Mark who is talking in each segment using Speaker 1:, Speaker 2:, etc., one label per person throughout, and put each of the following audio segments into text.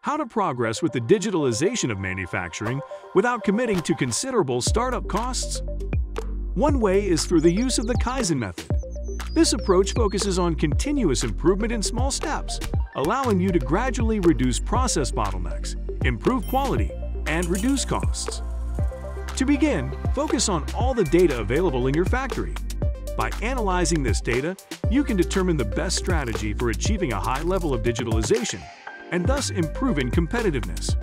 Speaker 1: how to progress with the digitalization of manufacturing without committing to considerable startup costs? One way is through the use of the Kaizen method. This approach focuses on continuous improvement in small steps, allowing you to gradually reduce process bottlenecks, improve quality, and reduce costs. To begin, focus on all the data available in your factory. By analyzing this data, you can determine the best strategy for achieving a high level of digitalization and thus improving competitiveness.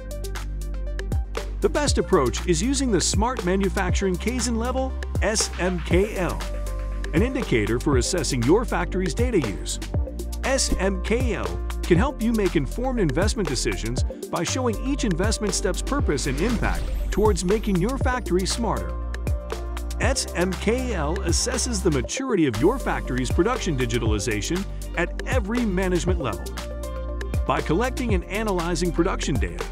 Speaker 1: The best approach is using the Smart Manufacturing Kaizen Level (SMKL), an indicator for assessing your factory's data use. SMKL can help you make informed investment decisions by showing each investment step's purpose and impact towards making your factory smarter. SMKL assesses the maturity of your factory's production digitalization at every management level. By collecting and analyzing production data,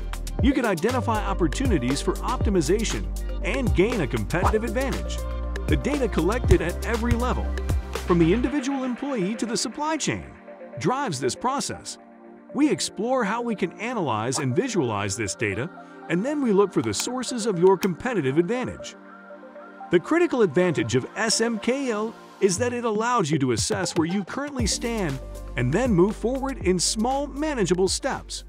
Speaker 1: you can identify opportunities for optimization and gain a competitive advantage. The data collected at every level, from the individual employee to the supply chain, drives this process. We explore how we can analyze and visualize this data, and then we look for the sources of your competitive advantage. The critical advantage of SMKL is that it allows you to assess where you currently stand and then move forward in small, manageable steps.